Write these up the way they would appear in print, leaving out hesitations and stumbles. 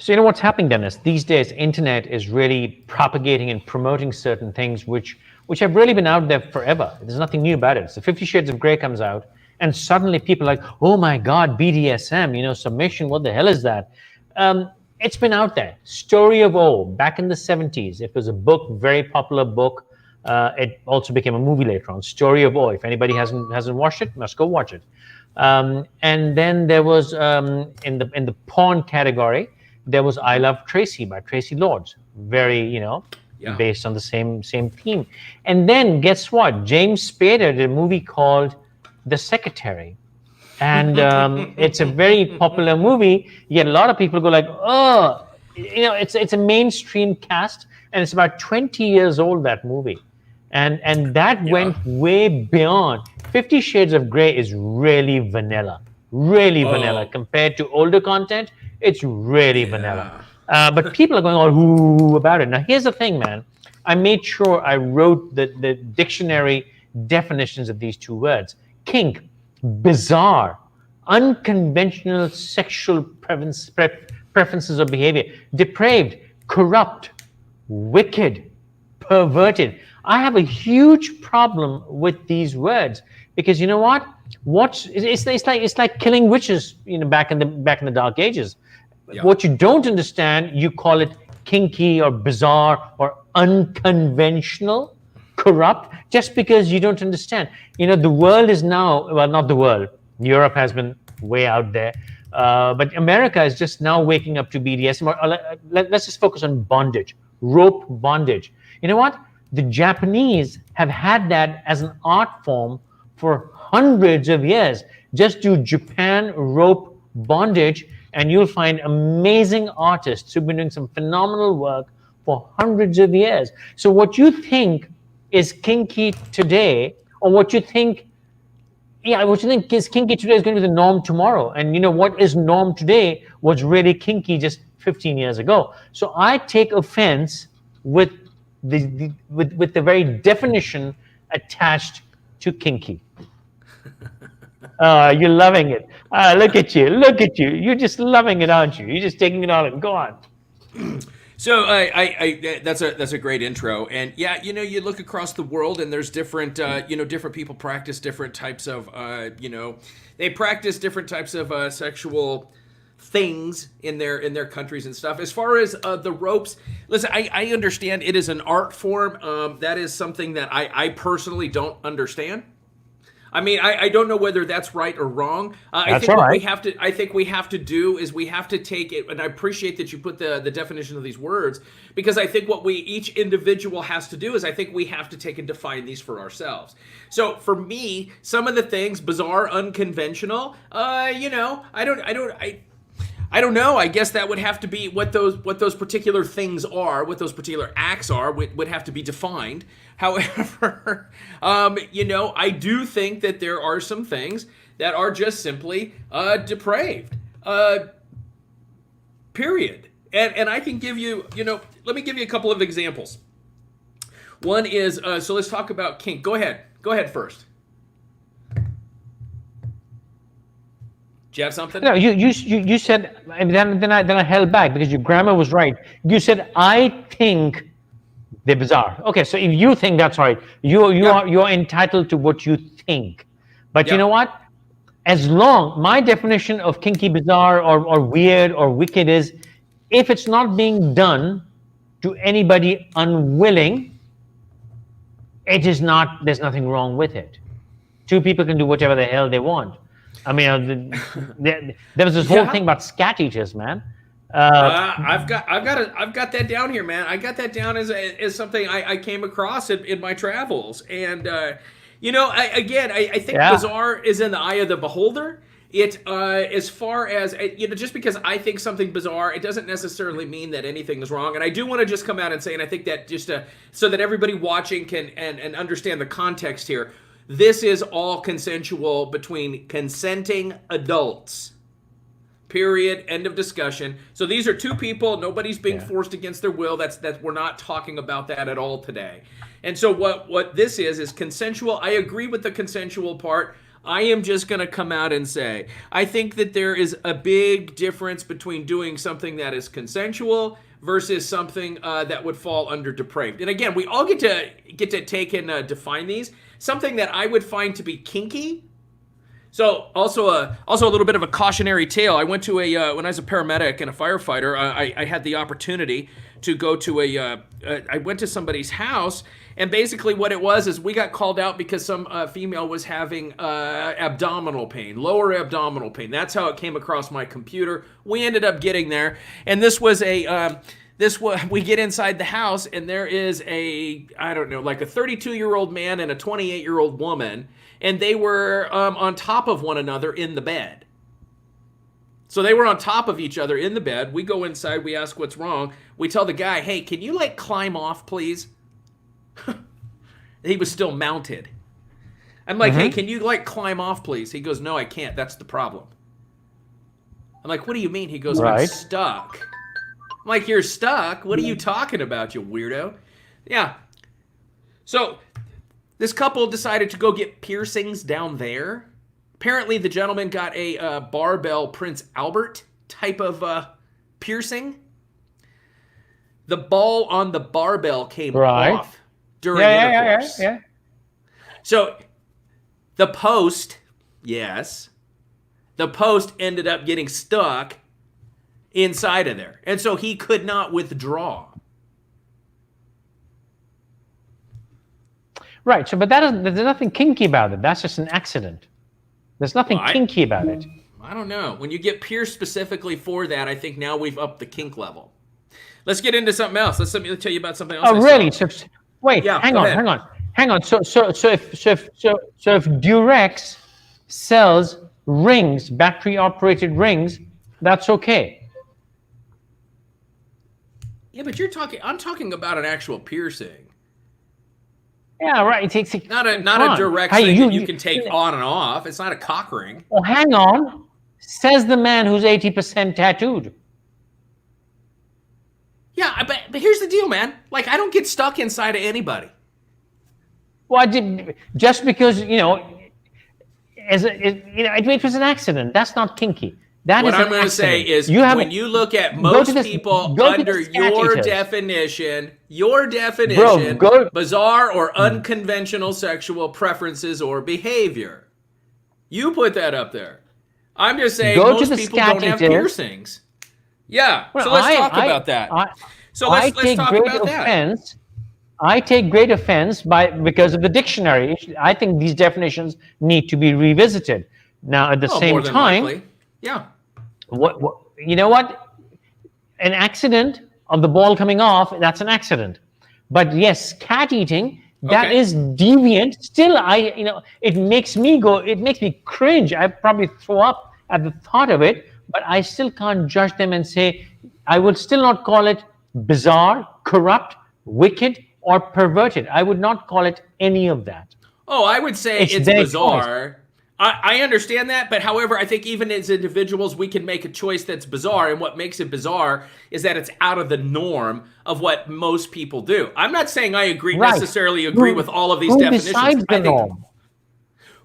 So you know what's happening, Dennis? These days, internet is really propagating and promoting certain things which have really been out there forever. There's nothing new about it. So 50 Shades of Grey comes out, and suddenly people are like, oh my God, BDSM, submission, what the hell is that? It's been out there. Story of O, back in the 70s. It was a book, very popular book. It also became a movie later on. Story of O. If anybody hasn't watched it, must go watch it. And then there was in the porn category, there was I Love Tracy by Tracy Lords. Very, Yeah. based on the same theme. And then guess what? James Spader did a movie called The Secretary. And it's a very popular movie, yet a lot of people go like, oh, it's a mainstream cast, and it's about 20 years old, that movie. And that went way beyond. 50 Shades of Grey is really vanilla. Really vanilla. Compared to older content, it's really vanilla. But people are going all ooh about it. Now, here's the thing, man. I made sure I wrote the dictionary definitions of these two words. Kink, bizarre, unconventional sexual preferences or behavior. Depraved, corrupt, wicked, perverted. I have a huge problem with these words because you know what? It's like killing witches, back in the Dark Ages. Yeah. What you don't understand, you call it kinky or bizarre or unconventional, corrupt, just because you don't understand. The world is now, well, not the world. Europe has been way out there. But America is just now waking up to BDSM. Let's just focus on bondage, rope bondage. You know what? The Japanese have had that as an art form for hundreds of years. Just do Japan rope bondage, and you'll find amazing artists who've been doing some phenomenal work for hundreds of years. So what you think is kinky today, or what you think is kinky today is going to be the norm tomorrow. And what is norm today was really kinky just 15 years ago. So I take offense with the very definition attached to kinky. You're loving it. Look at you. You're just loving it, aren't you? You're just taking it all in. Go on. So that's a great intro, and yeah, you look across the world, and there's different, different people practice different types of, they practice different types of sexual things in their countries and stuff. As far as the ropes, listen, I understand it is an art form. That is something that I personally don't understand. I mean, I don't know whether that's right or wrong. I think what we have to do is we have to take it, and I appreciate that you put the definition of these words, because I think what each individual has to do is I think we have to take and define these for ourselves. So for me, some of the things, bizarre, unconventional, I don't know. I guess that would have to be what those particular things are, what those particular acts are, would have to be defined. However, I do think that there are some things that are just simply depraved. Period. And I can give you, let me give you a couple of examples. One is, so let's talk about kink. Go ahead first. Do you have something? No, you said, and then I held back because your grammar was right. You said, I think they're bizarre. Okay, so if you think that's right, you're entitled to what you think. But you know what? As long, my definition of kinky, bizarre, or weird or wicked is, if it's not being done to anybody unwilling, it is not. There's nothing wrong with it. Two people can do whatever the hell they want. I mean, there was this whole thing about scat eaters, man. I've got that down here, man. I got that down as something I came across in my travels, and I think bizarre is in the eye of the beholder. It as far as just because I think something bizarre, it doesn't necessarily mean that anything is wrong. And I do want to just come out and say, and I think that just so that everybody watching can and understand the context here. This is all consensual between consenting adults. Period. End of discussion. So these are two people. Nobody's being forced against their will. That's we're not talking about that at all today. And so what this is consensual. I agree with the consensual part. I am just going to come out and say, I think that there is a big difference between doing something that is consensual versus something that would fall under depraved. And again, we all get to take and define these. Something that I would find to be kinky. So also a little bit of a cautionary tale. I went to when I was a paramedic and a firefighter, I had the opportunity to go to I went to somebody's house, and basically what it was is we got called out because some female was having abdominal pain, lower abdominal pain. That's how it came across my computer. We ended up getting there, and we get inside the house, and there is I don't know, like a 32-year-old man and a 28-year-old woman, and they were on top of one another in the bed. So they were on top of each other in the bed. We go inside, we ask what's wrong. We tell the guy, hey, can you climb off, please? He was still mounted. I'm like, hey, can you climb off, please? He goes, no, I can't. That's the problem. I'm like, what do you mean? He goes, I'm stuck. I'm like, you're stuck? What are you talking about, you weirdo? Yeah. So this couple decided to go get piercings down there. Apparently the gentleman got a barbell Prince Albert type of piercing. The ball on the barbell came off during intercourse. Yeah. So the post ended up getting stuck inside of there. And so he could not withdraw. Right. So, but there's nothing kinky about it. That's just an accident. There's nothing kinky about it. I don't know. When you get pierced specifically for that, I think now we've upped the kink level. Let's get into something else. Let's tell you about something else. Oh, really? So, wait. Hang on. So if Durex sells rings, battery-operated rings, that's okay. Yeah, but I'm talking about an actual piercing. Yeah, right. It takes not a direct thing that you can take on and off. It's not a cock ring. Oh, hang on. Says the man who's 80% tattooed. Yeah, but here's the deal, man. I don't get stuck inside of anybody. Well, just because it was an accident. That's not kinky. What I'm going to say is when you look at most people under your definition, bizarre or unconventional sexual preferences or behavior. You put that up there. I'm just saying most people don't have piercings. Yeah, well, so let's talk about that. Let's talk about that. I take great offense because of the dictionary. I think these definitions need to be revisited. Now, at the same time... Likely. Yeah. What you know what? An accident of the ball coming off, that's an accident. But yes, cat eating, that is deviant. Still, it makes me cringe. I probably throw up at the thought of it, but I still can't judge them and say, I would still not call it bizarre, corrupt, wicked, or perverted. I would not call it any of that. Oh, I would say it's bizarre. Choice. I understand that, but however, I think even as individuals, we can make a choice that's bizarre, and what makes it bizarre is that it's out of the norm of what most people do. I'm not saying I necessarily agree with all of these definitions. Who decides the norm?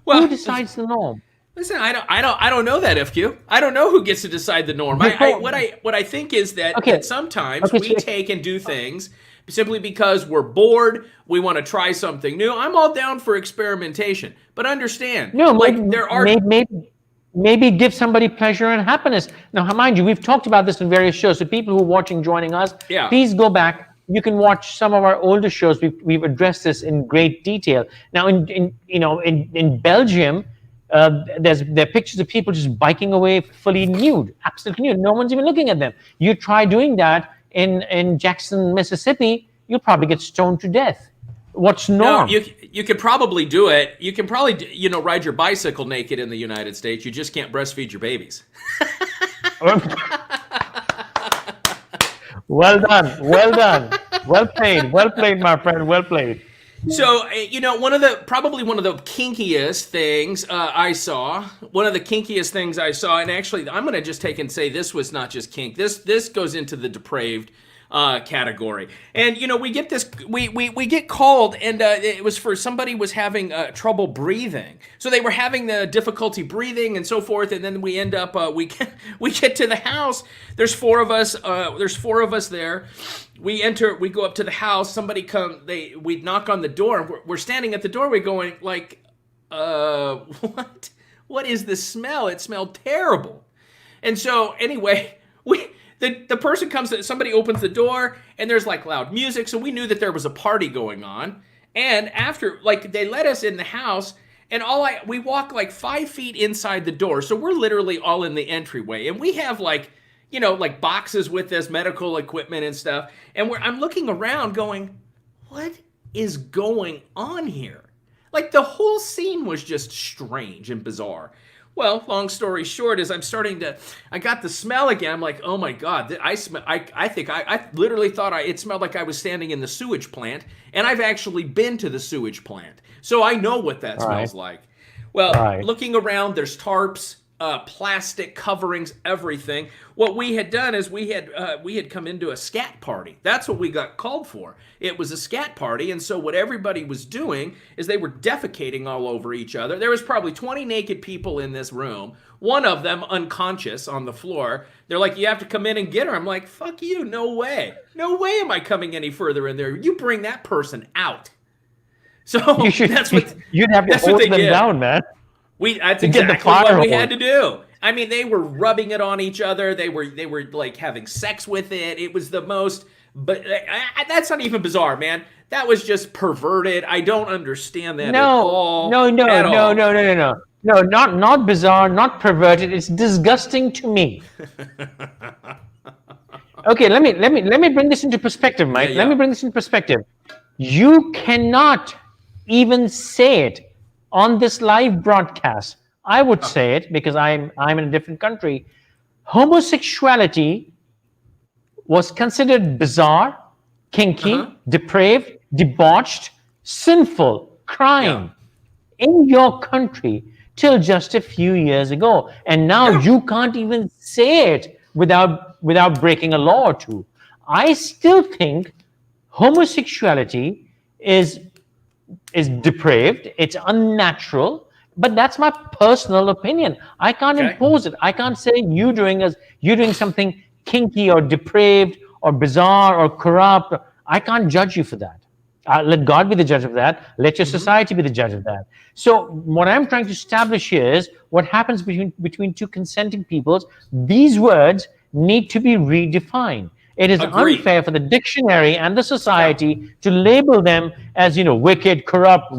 Well, who decides the norm? Listen, I don't know that, FQ. I don't know who gets to decide the norm. What I think is that sometimes we take and do things simply because we're bored, we want to try something new. I'm all down for experimentation, but understand, maybe give somebody pleasure and happiness. Now, mind you, we've talked about this in various shows, so people who are watching, joining us, please go back. You can watch some of our older shows. We've addressed this in great detail. Now, in Belgium, there are pictures of people just biking away fully nude, absolutely nude. No one's even looking at them. You try doing that in Jackson, Mississippi, you'll probably get stoned to death. What's norm? No, you could probably do it. You can probably ride your bicycle naked in the United States. You just can't breastfeed your babies. Well done. Well played, my friend. Well played. So, one of the kinkiest things I saw, and actually I'm going to just take and say this was not just kink. This goes into the depraved. category. And we get this, we get called, and it was for somebody was having trouble breathing, so they were having the difficulty breathing and so forth. And then we end up we get to the house. There's four of us. There's four of us there. We enter. We go up to the house. Somebody come. We knock on the door. We're standing at the doorway, going like, what? What is this smell? It smelled terrible. And so anyway, the person comes, somebody opens the door, and there's like loud music, so we knew that there was a party going on. And after, like, they let us in the house, and we walk like 5 feet inside the door, so we're literally all in the entryway, and we have like, like boxes with this medical equipment and stuff, and I'm looking around going, what is going on here? Like, the whole scene was just strange and bizarre. Well, long story short is I got the smell again. I'm like, oh my God, I literally thought it smelled like I was standing in the sewage plant, and I've actually been to the sewage plant. So I know what that smells like. Well, looking around, there's tarps, plastic coverings, everything. What we had done is we had come into a scat party. That's what we got called for. It was a scat party, and so what everybody was doing is they were defecating all over each other. There was probably 20 naked people in this room. One of them unconscious on the floor. They're like, you have to come in and get her. I'm like, fuck you, no way. No way am I coming any further in there. You bring that person out. So you'd have to hold them down, man. That's exactly what we had to do. I mean, they were rubbing it on each other. They were like having sex with it. It was the most, but that's not even bizarre, man. That was just perverted. I don't understand that at all. No, not bizarre, not perverted. It's disgusting to me. Okay, let me bring this into perspective, Mike. Let me bring this into perspective. You cannot even say it on this live broadcast. I would say it because I'm in a different country. Homosexuality was considered bizarre, kinky, depraved, debauched, sinful, crime in your country till just a few years ago. And now you can't even say it without breaking a law or two. I still think homosexuality is depraved, it's unnatural, but that's my personal opinion. I can't impose it. I can't say you're doing something kinky or depraved or bizarre or corrupt. I can't judge you for that. Let God be the judge of that. Let your society be the judge of that. So what I'm trying to establish here is what happens between two consenting peoples. These words need to be redefined. It is unfair for the dictionary and the society to label them as, wicked, corrupt,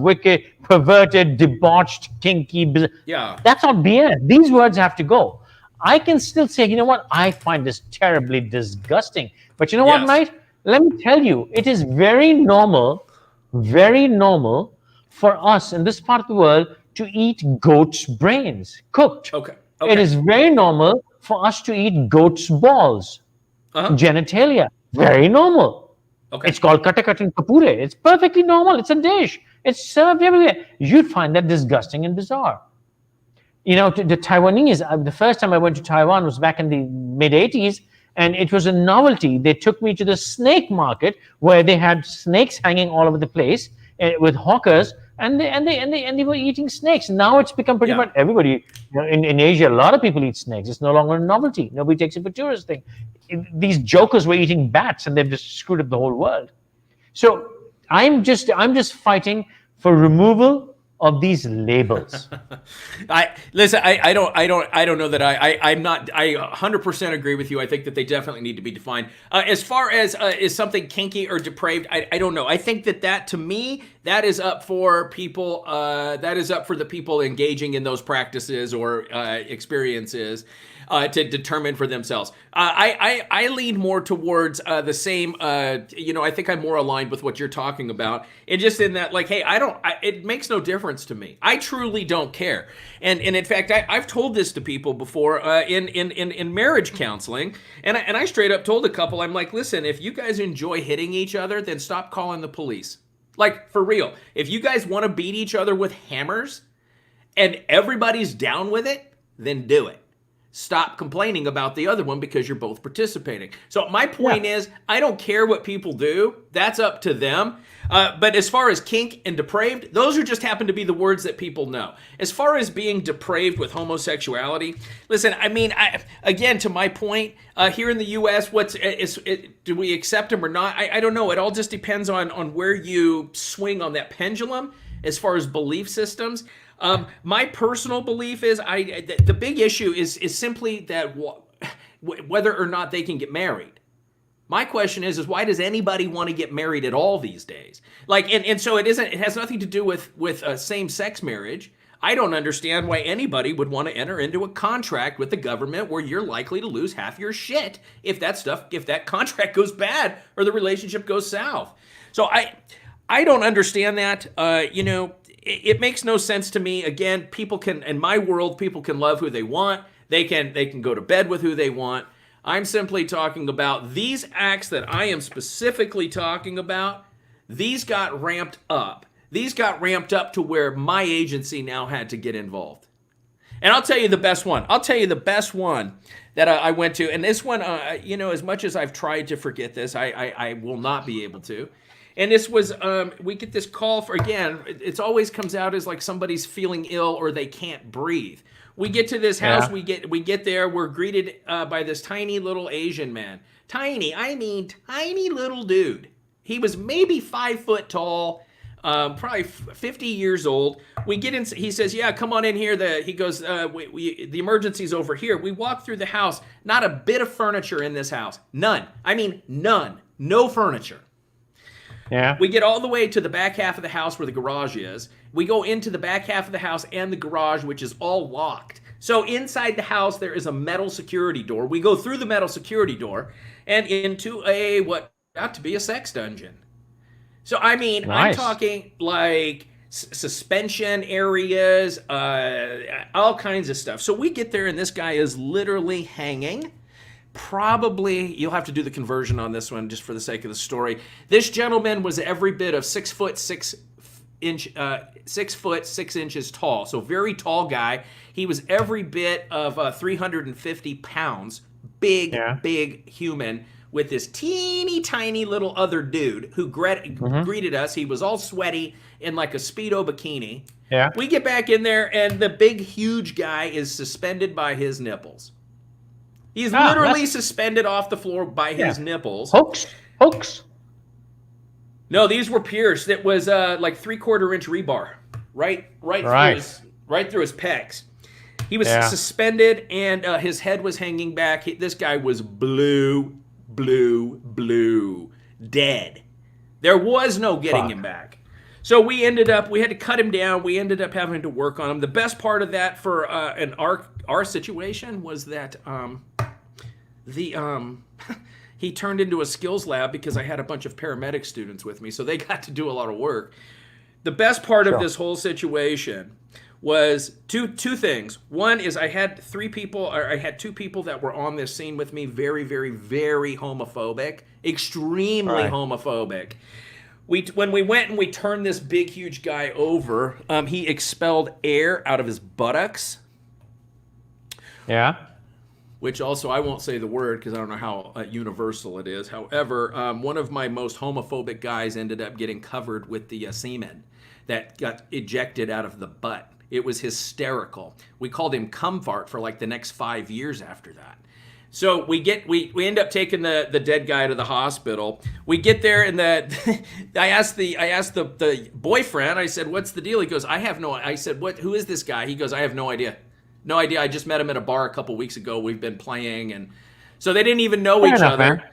perverted, debauched, kinky. That's not BS. These words have to go. I can still say, you know what? I find this terribly disgusting. But you know what, Mike? Let me tell you, it is very normal for us in this part of the world to eat goat's brains, cooked. Okay. It is very normal for us to eat goat's balls. Genitalia, very normal. It's called katakat and kapure. It's perfectly normal. It's a dish. It's served everywhere. You'd find that disgusting and bizarre. The Taiwanese, the first time I went to Taiwan was back in the mid-'80s, and it was a novelty. They took me to the snake market where they had snakes hanging all over the place with hawkers, and they were eating snakes. Now it's become pretty much everybody. In Asia, a lot of people eat snakes. It's no longer a novelty. Nobody takes it for a tourist thing. These jokers were eating bats, and they've just screwed up the whole world. So I'm just fighting for removal of these labels. I don't know that I'm not. I 100% agree with you. I think that they definitely need to be defined. As far as is something kinky or depraved, I don't know. I think that to me, that is up for people. That is up for the people engaging in those practices or experiences. To determine for themselves. I lean more towards the same, I think I'm more aligned with what you're talking about. And just in that, like, hey, it makes no difference to me. I truly don't care. And in fact, I've told this to people before in marriage counseling. And I straight up told a couple, I'm like, listen, if you guys enjoy hitting each other, then stop calling the police. Like, for real. If you guys want to beat each other with hammers and everybody's down with it, then do it. stop complaining about the other one because you're both participating. So my point is, I don't care what people do. That's up to them. But as far as kink and depraved, those are just happen to be the words that people know. As far as being depraved with homosexuality, listen, I mean, again, to my point, here in the U.S., do we accept them or not? I don't know. It all just depends on where you swing on that pendulum as far as belief systems. My personal belief is the big issue is simply that whether or not they can get married. My question is why does anybody want to get married at all these days? Like, and so it has nothing to do with same-sex marriage. I don't understand why anybody would want to enter into a contract with the government where you're likely to lose half your shit if that contract goes bad or the relationship goes south. So I don't understand that. It makes no sense to me. Again, in my world, people can love who they want. They can go to bed with who they want. I'm simply talking about these acts that I am specifically talking about. These got ramped up. These got ramped up to where my agency now had to get involved. And I'll tell you the best one. That I went to. And this one, as much as I've tried to forget this, I will not be able to. And this was, we get this call for, again, it always comes out as like somebody's feeling ill or they can't breathe. We get to this house, we get there, we're greeted by this tiny little Asian man. Tiny little dude. He was maybe 5 foot tall, probably 50 years old. We get in, he says, yeah, come on in here. He goes, the emergency's over here. We walk through the house, not a bit of furniture in this house. None. I mean, none. No furniture. Yeah. We get all the way to the back half of the house where the garage is. We go into the back half of the house and the garage, which is all locked. So inside the house, there is a metal security door. We go through the metal security door and into what got to be a sex dungeon. So, I mean, nice. I'm talking like suspension areas, all kinds of stuff. So we get there and this guy is literally hanging. Probably, you'll have to do the conversion on this one just for the sake of the story. This gentleman was every bit of 6 foot 6 inches tall. So very tall guy. He was every bit of 350 pounds. Big human with this teeny tiny little other dude who greeted us. He was all sweaty in like a Speedo bikini. Yeah. We get back in there and the big huge guy is suspended by his nipples. He's literally suspended off the floor by his nipples. Hooks. No, these were pierced. It was like 3/4 inch rebar, right through his pecs. He was suspended, and his head was hanging back. This guy was blue, dead. There was no getting him back. So we had to cut him down. We ended up having to work on him. The best part of that for our situation was that he turned into a skills lab because I had a bunch of paramedic students with me, so they got to do a lot of work. The best part of this whole situation was two things. One is I had two people that were on this scene with me, very, very, very homophobic, extremely homophobic. When we went and we turned this big, huge guy over, he expelled air out of his buttocks. Yeah. Which also, I won't say the word because I don't know how universal it is. However, one of my most homophobic guys ended up getting covered with the semen that got ejected out of the butt. It was hysterical. We called him cum fart for like the next 5 years after that. So we end up taking the dead guy to the hospital. We get there and I asked the boyfriend, I said, what's the deal? He goes, I said, who is this guy? He goes, I have no idea. No idea. I just met him at a bar a couple weeks ago. We've been playing. And so they didn't even know each other. Man.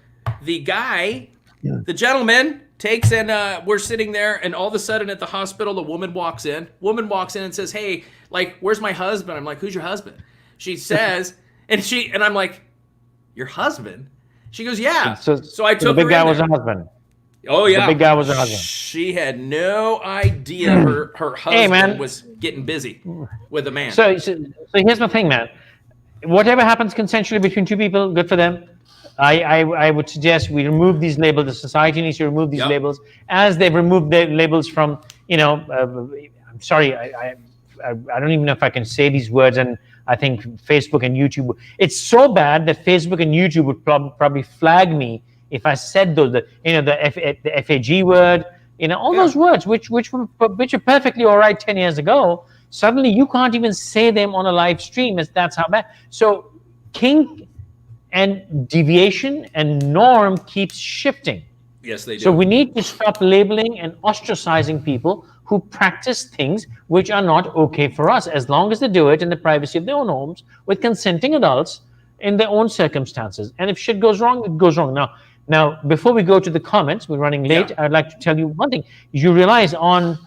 The guy, the gentleman takes and we're sitting there and all of a sudden at the hospital, the woman walks in and says, hey, like, where's my husband? I'm like, who's your husband? She says, and I'm like, your husband? She goes, yeah. So I took her in there. The big guy was her husband. Oh, yeah. The big guy was her husband. She had no idea her husband was getting busy with a man. So here's the thing, man. Whatever happens consensually between two people, good for them. I would suggest we remove these labels. The society needs to remove these labels. As they've removed the labels from, I'm sorry, I don't even know if I can say these words, and I think Facebook and YouTube. It's so bad that Facebook and YouTube would probably flag me if I said those. The FAG word. All those words which are perfectly all right 10 years ago. Suddenly you can't even say them on a live stream. That's how bad. So kink and deviation and norm keeps shifting. Yes, they do. So we need to stop labeling and ostracizing people who practice things which are not okay for us, as long as they do it in the privacy of their own homes with consenting adults in their own circumstances. And if shit goes wrong, it goes wrong. Now, before we go to the comments, we're running late. I'd like to tell you one thing. You realize on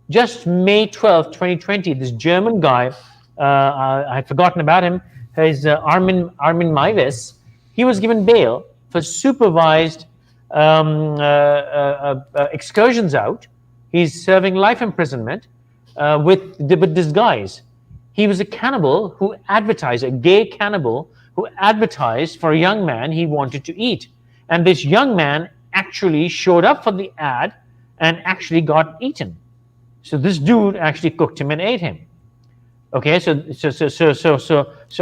just May 12th, 2020, this German guy, I had forgotten about him, is Armin Meiwes. He was given bail for supervised excursions out. He's serving life imprisonment with disguise. He was a cannibal who advertised, a gay cannibal who advertised for a young man he wanted to eat. And this young man actually showed up for the ad and actually got eaten. So this dude actually cooked him and ate him. Okay, so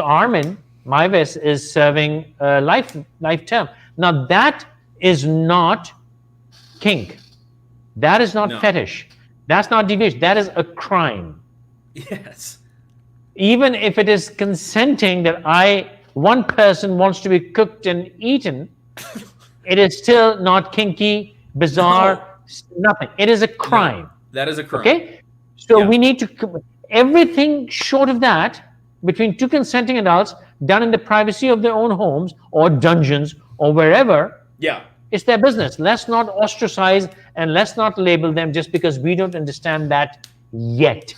Armin Meiwes is serving a life term. Now that is not kink. That is not fetish. That's not deviation. That is a crime. Yes. Even if it is consenting that one person wants to be cooked and eaten, it is still not kinky, bizarre, nothing. It is a crime. No, that is a crime. Okay? So we need to, everything short of that, between two consenting adults, done in the privacy of their own homes or dungeons or wherever, it's their business. Let's not ostracize and let's not label them just because we don't understand that yet.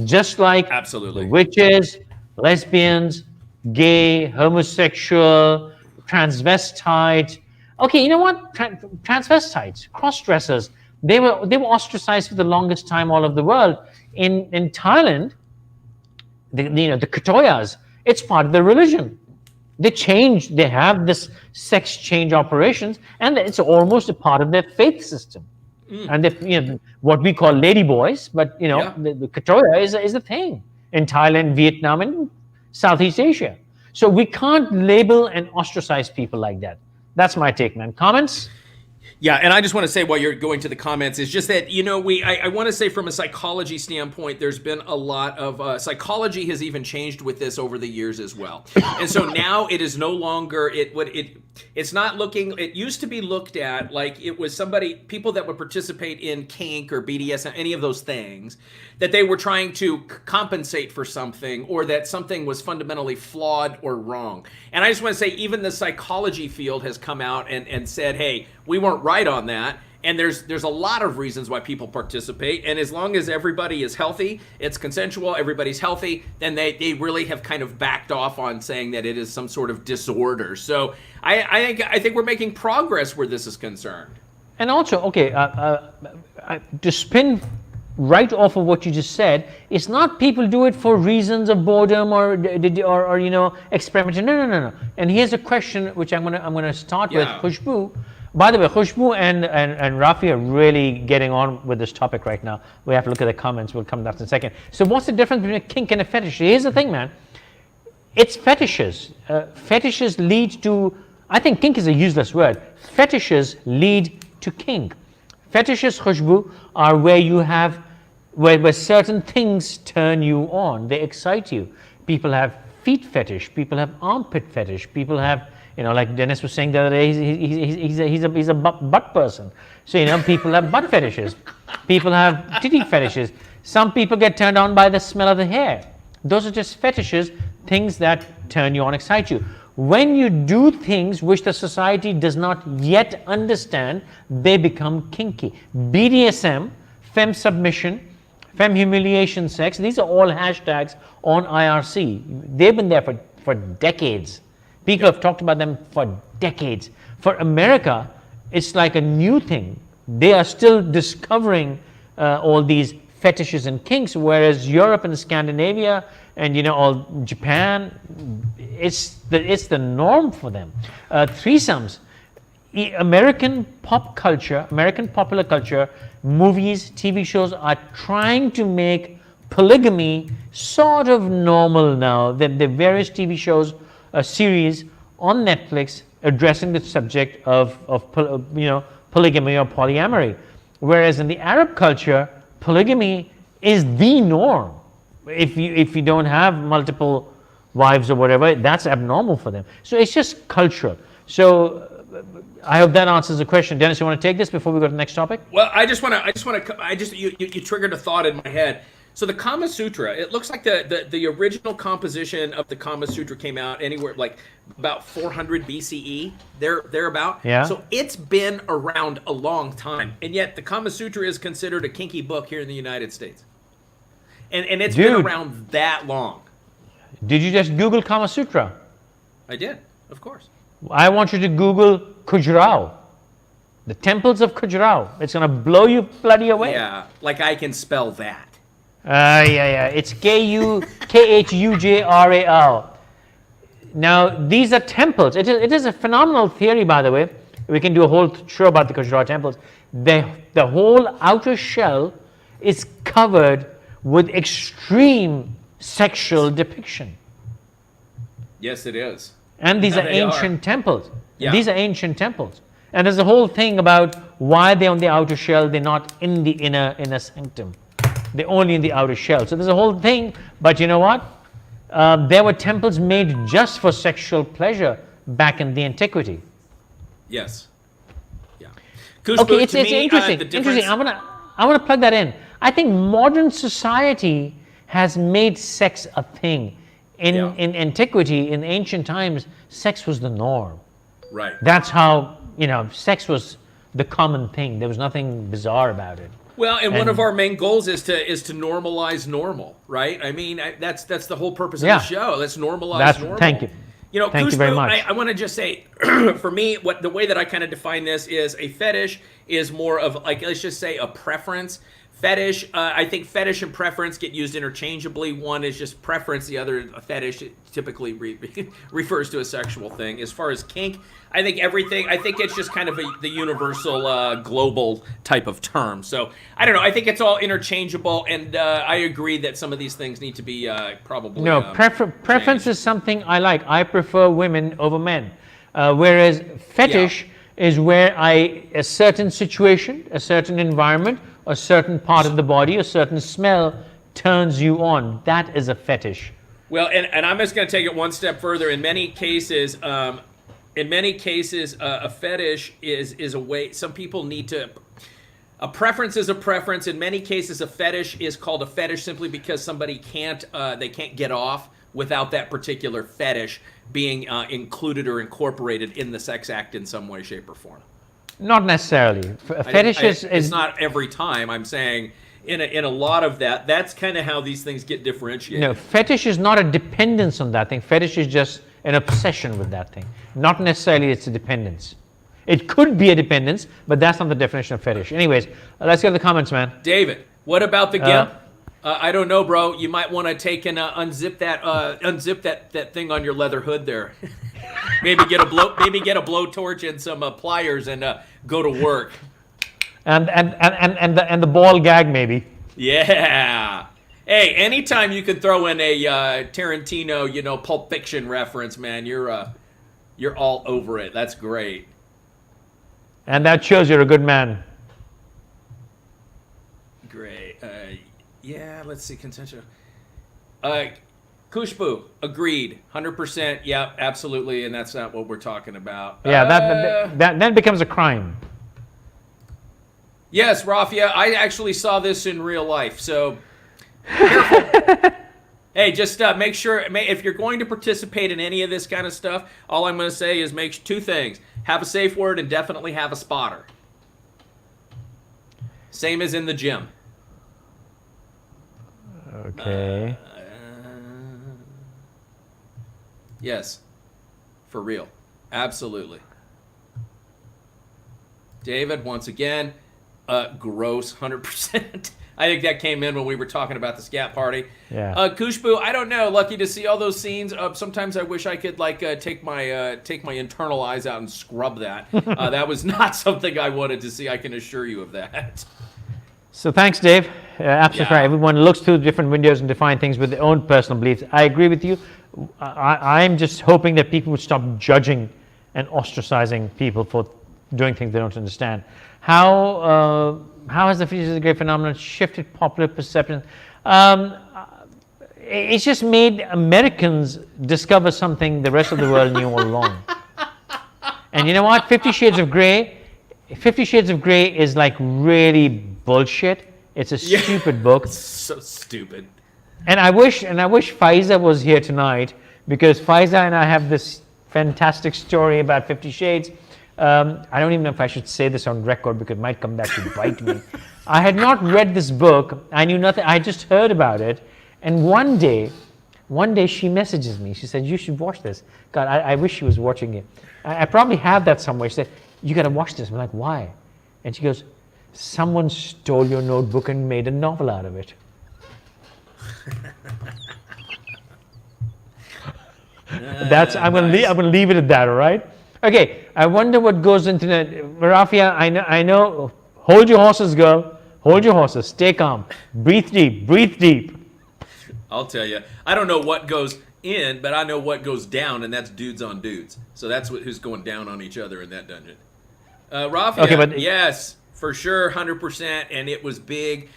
Just like absolutely witches, lesbians, gay, homosexual, transvestite. Okay, you know what? Transvestites, cross-dressers, they were ostracized for the longest time all over the world. In Thailand, the Katoyas, it's part of their religion. They have this sex change operations, and it's almost a part of their faith system. And what we call ladyboys, but the Katoya is a thing in Thailand, Vietnam, and Southeast Asia. So we can't label and ostracize people like that. That's my take, man. Comments? Yeah, and I just want to say while you're going to the comments is just that, I want to say from a psychology standpoint, there's been a lot of psychology has even changed with this over the years as well. And so now it is no longer, it's not looking, it used to be looked at like it was people that would participate in kink or BDSM, any of those things, that they were trying to compensate for something or that something was fundamentally flawed or wrong. And I just want to say even the psychology field has come out and said, hey, we weren't right on that. And there's a lot of reasons why people participate. And as long as everybody is healthy, it's consensual, everybody's healthy, then they really have kind of backed off on saying that it is some sort of disorder. So I think we're making progress where this is concerned. And also, okay, to spin right off of what you just said, it's not people do it for reasons of boredom or experimenting. No. And here's a question which I'm gonna start with Khushbu. By the way, Khushbu and Rafi are really getting on with this topic right now. We have to look at the comments. We'll come to that in a second. So what's the difference between a kink and a fetish? Here's the thing, man. It's fetishes. Fetishes lead to, I think kink is a useless word. Fetishes lead to kink. Fetishes, Khushbu, are where certain things turn you on. They excite you. People have feet fetish. People have armpit fetish. People have, like Dennis was saying the other day, he's a butt person. So, people have butt fetishes. People have titty fetishes. Some people get turned on by the smell of the hair. Those are just fetishes, things that turn you on, excite you. When you do things which the society does not yet understand, they become kinky. BDSM, femme submission, femme humiliation sex, these are all hashtags on IRC. They've been there for decades. People have talked about them for decades. For America, it's like a new thing. They are still discovering all these fetishes and kinks, whereas Europe and Scandinavia and all Japan, it's the norm for them. Threesomes, American pop culture, American popular culture, movies, TV shows are trying to make polygamy sort of normal now. There are various TV shows, series on Netflix addressing the subject of polygamy or polyamory. Whereas in the Arab culture, polygamy is the norm. If you don't have multiple wives or whatever, that's abnormal for them. So it's just cultural. So I hope that answers the question. Dennis, you want to take this before we go to the next topic? Well, you triggered a thought in my head. So the Kama Sutra, it looks like the original composition of the Kama Sutra came out anywhere like about 400 BCE, thereabout. Yeah. So it's been around a long time, and yet the Kama Sutra is considered a kinky book here in the United States, and it's been around that long. Did you just Google Kama Sutra? I did, of course. I want you to Google Khajuraho, the temples of Khajuraho. It's going to blow you bloody away. Yeah, like I can spell that. Yeah. It's Khujral. Now, these are temples. It is a phenomenal theory, by the way. We can do a whole show about the Khajuraho temples. The whole outer shell is covered with extreme sexual depiction. Yes, it is. And these are ancient temples. Yeah. These are ancient temples. And there's a whole thing about why they're on the outer shell, they're not in the inner sanctum. They're only in the outer shell. So there's a whole thing, but you know what? There were temples made just for sexual pleasure back in the antiquity. Yes. Yeah. Okay, it's interesting. Interesting. I want to plug that in. I think modern society has made sex a thing. In antiquity, in ancient times, sex was the norm. Right. That's how, sex was the common thing. There was nothing bizarre about it. Well, and one of our main goals is to normalize normal, right? I mean, that's the whole purpose of the show. Let's normalize normal. Thank you. Thank you very much. I want to just say, for me, the way that I kind of define this is a fetish is more of like, let's just say a preference. Fetish, I think fetish and preference get used interchangeably. One is just preference, the other, a fetish, typically refers to a sexual thing. As far as kink, I think it's just kind of the universal, global type of term. So, I don't know, I think it's all interchangeable, and I agree that some of these things need to be probably preference is something I like. I prefer women over men. Whereas fetish is where a certain situation, a certain environment, a certain part of the body, a certain smell turns you on. That is a fetish. Well, and I'm just going to take it one step further. In many cases, a fetish is a way. Some people need to. A preference is a preference. In many cases, a fetish is called a fetish simply because somebody can't get off without that particular fetish being included or incorporated in the sex act in some way, shape, or form. Not necessarily. Fetish is it's not every time. I'm saying in a lot of that's kind of how these things get differentiated. No, fetish is not a dependence on that thing. Fetish is just an obsession with that thing. Not necessarily it's a dependence. It could be a dependence, but that's not the definition of fetish. Anyways, let's get to the comments, man. David, what about the gimp? I don't know, bro. You might want to take and unzip that thing on your leather hood there. Maybe get a blowtorch and some pliers and go to work. And the ball gag maybe. Yeah. Hey, anytime you can throw in a Tarantino, Pulp Fiction reference, man, you're all over it. That's great. And that shows you're a good man. Great. Yeah, let's see. Consensual. Kushbu, agreed. 100%. Yeah, absolutely. And that's not what we're talking about. Yeah, that then becomes a crime. Yes, Rafia, I actually saw this in real life, so careful. Hey, just make sure, if you're going to participate in any of this kind of stuff, all I'm going to say is make two things. Have a safe word and definitely have a spotter. Same as in the gym. Okay. Yes. For real. Absolutely. David, once again, gross, 100%. I think that came in when we were talking about the scat party. Yeah. Kushbu, I don't know. Lucky to see all those scenes. Sometimes I wish I could take my internal eyes out and scrub that. That was not something I wanted to see. I can assure you of that. So thanks, Dave. Absolutely Yeah. right. Everyone looks through different windows and define things with their own personal beliefs. I agree with you. I'm just hoping that people would stop judging and ostracizing people for doing things they don't understand. How has the Fetish is a Great phenomenon shifted popular perception? It's just made Americans discover something the rest of the world knew all along. And you know what? 50 Shades of Grey is like really bullshit. It's a stupid book. So stupid. And I wish Faiza was here tonight, because Faiza and I have this fantastic story about 50 Shades. I don't even know if I should say this on record, because it might come back to bite me. I had not read this book. I knew nothing. I just heard about it. And one day she messages me. She said, "You should watch this." God, I wish she was watching it. I probably have that somewhere. She said, "You got to watch this." I'm like, "Why?" And she goes, "Someone stole your notebook and made a novel out of it." I'm gonna leave it at that. All right. Okay. I wonder what goes into the Rafia. I know. Hold your horses, girl. Hold your horses. Stay calm. Breathe deep. Breathe deep. I'll tell you. I don't know what goes in, but I know what goes down, and that's dudes on dudes. So that's who's going down on each other in that dungeon. Rafia, Okay, but yes, for sure, 100%, and it was big.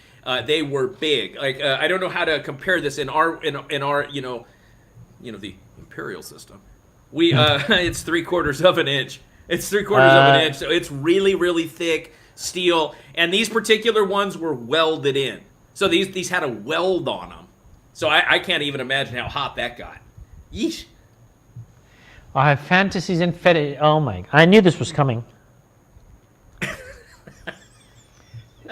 They were big. Like I don't know how to compare this in our the imperial system. We it's 3/4 of an inch. It's 3/4 of an inch, so it's really, really thick steel. And these particular ones were welded in. So these had a weld on them. So I can't even imagine how hot that got. Yeesh. I have fantasies and fetish. Oh my! I knew this was coming.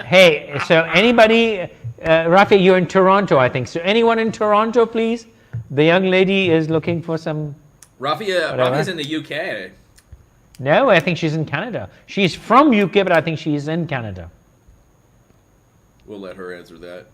Hey, so anybody, Rafi, you're in Toronto, I think. So anyone in Toronto, please? The young lady is looking for some. Rafia's in the UK. No, I think she's in Canada. She's from UK, but I think she's in Canada. We'll let her answer that.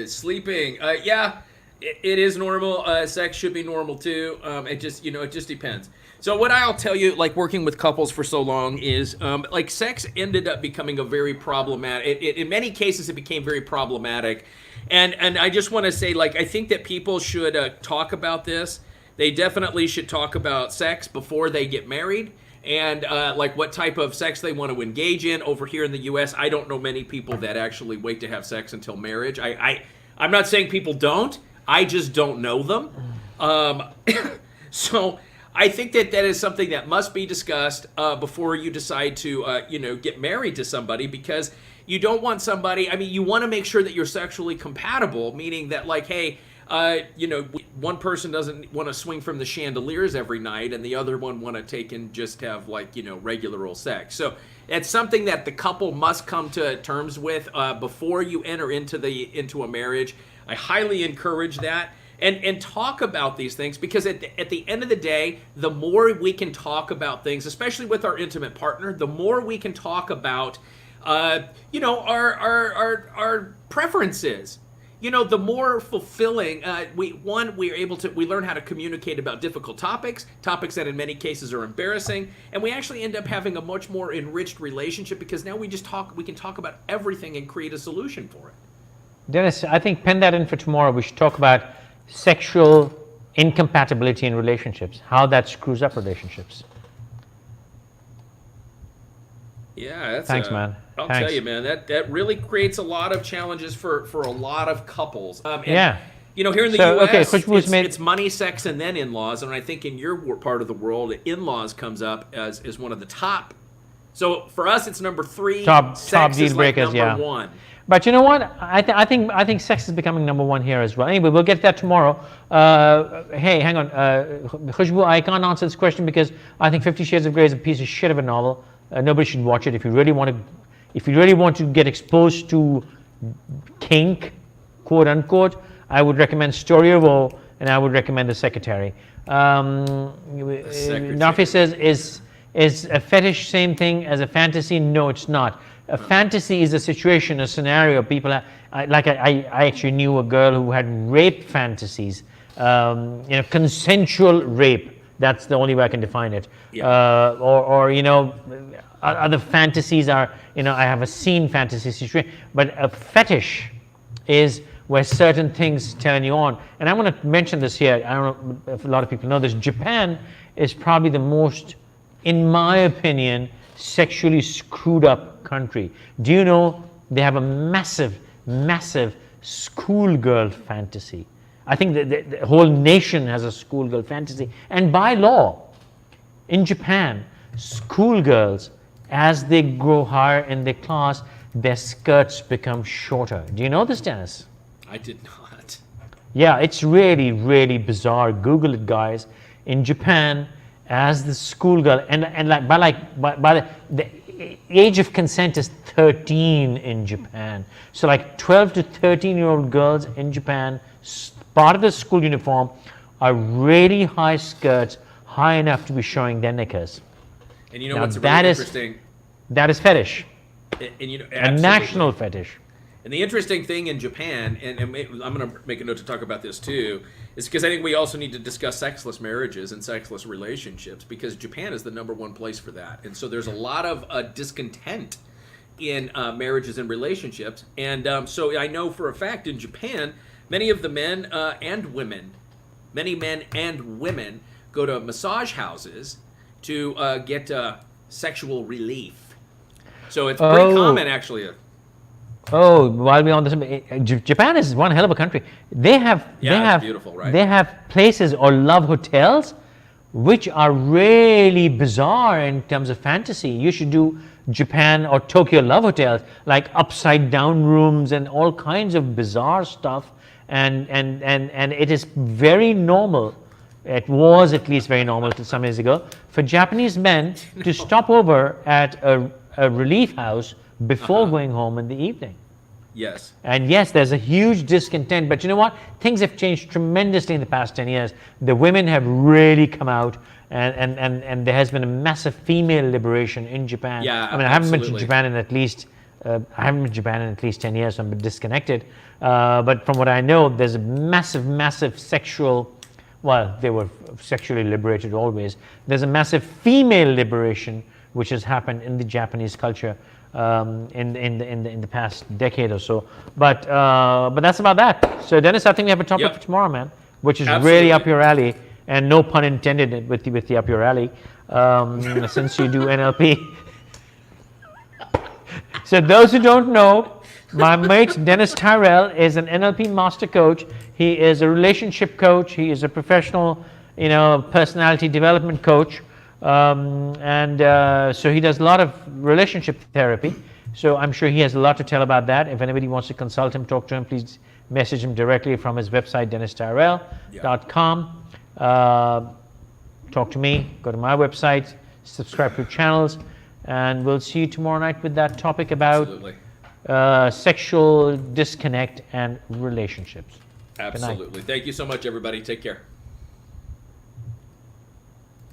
Sleeping. Yeah, it is normal. Sex should be normal too. It just depends. So what I'll tell you, like working with couples for so long, is like sex ended up becoming a very problematic. In many cases, it became very problematic, and I just want to say, like, I think that people should talk about this. They definitely should talk about sex before they get married. And like what type of sex they want to engage in. Over here in the U.S., I don't know many people that actually wait to have sex until marriage. I'm not saying people don't. I just don't know them. So I think that is something that must be discussed before you decide to get married to somebody, because you don't want somebody. I mean, you want to make sure that you're sexually compatible, meaning that, like, hey, one person doesn't want to swing from the chandeliers every night, and the other one want to take and just have, like, regular old sex. So it's something that the couple must come to terms with before you enter into a marriage. I highly encourage that, and talk about these things, because at the end of the day, the more we can talk about things, especially with our intimate partner, the more we can talk about our preferences. The more fulfilling we learn how to communicate about difficult topics that in many cases are embarrassing, and we actually end up having a much more enriched relationship, because now we can talk about everything and create a solution for it. Dennis, I think pen that in for tomorrow. We should talk about sexual incompatibility in relationships, how that screws up relationships. Yeah, thanks, man. I'll Thanks. tell you, man, that really creates a lot of challenges for a lot of couples. Yeah. Here in the U.S., it's money, sex, and then in-laws. And I think in your part of the world, in-laws comes up as one of the top. So for us, it's number 3. Top sex deal is breakers, like number 1. But you know what? I think sex is becoming number 1 here as well. Anyway, we'll get to that tomorrow. Hey, hang on. Khushbu, I can't answer this question because I think 50 Shades of Grey is a piece of shit of a novel. Nobody should watch it. If you really want to get exposed to kink, quote unquote, I would recommend Story of Woe, and I would recommend The Secretary. Nafi says, is a fetish same thing as a fantasy? No, it's not. A fantasy is a situation, a scenario. People I actually knew a girl who had rape fantasies, consensual rape. That's the only way I can define it. Yeah. Or other fantasies are, I have a scene fantasy situation, but a fetish is where certain things turn you on. And I want to mention this here. I don't know if a lot of people know this. Japan is probably the most, in my opinion, sexually screwed up country. Do you know they have a massive, massive schoolgirl fantasy? I think the whole nation has a schoolgirl fantasy. And by law, in Japan, schoolgirls, as they grow higher in their class, their skirts become shorter. Do you know this, Dennis? I did not. Yeah, it's really, really bizarre. Google it, guys. In Japan, as the schoolgirl, and by the age of consent is 13 in Japan. So like 12 to 13-year-old girls in Japan, part of the school uniform, are really high skirts, high enough to be showing their knickers. And you know Now what's really interesting? That is fetish. And a national fetish. And the interesting thing in Japan, and I'm going to make a note to talk about this too, is because I think we also need to discuss sexless marriages and sexless relationships, because Japan is the #1 place for that. And so there's a lot of discontent in marriages and relationships. And so I know for a fact in Japan, many of the men and women go to massage houses to get sexual relief. So it's pretty common, actually. Oh, while we're on this, Japan is one hell of a country. It's beautiful, right? They have places or love hotels, which are really bizarre in terms of fantasy. You should do Japan or Tokyo love hotels, like upside down rooms and all kinds of bizarre stuff. And it is very normal. It was at least very normal till some years ago for Japanese men to stop over at a relief house before going home in the evening. Yes. And yes, there's a huge discontent, but you know what? Things have changed tremendously in the past 10 years. The women have really come out, and there has been a massive female liberation in Japan. Yeah, I mean, I haven't been to Japan in at least 10 years, so I'm a bit disconnected. But from what I know, there's a massive, massive sexual, well, they were sexually liberated always. There's a massive female liberation which has happened in the Japanese culture in the past decade or so. But that's about that. So Dennis, I think we have a topic for tomorrow, man, which is really up your alley, and no pun intended with the up your alley, since you do NLP. So those who don't know, my mate Dennis Tyrrell is an NLP master coach. He is a relationship coach. He is a professional, personality development coach. So he does a lot of relationship therapy. So I'm sure he has a lot to tell about that. If anybody wants to consult him, talk to him, please message him directly from his website, dennistyrell.com. Talk to me, go to my website, subscribe to channels, and we'll see you tomorrow night with that topic about sexual disconnect and relationships. Absolutely. Thank you so much, everybody. Take care.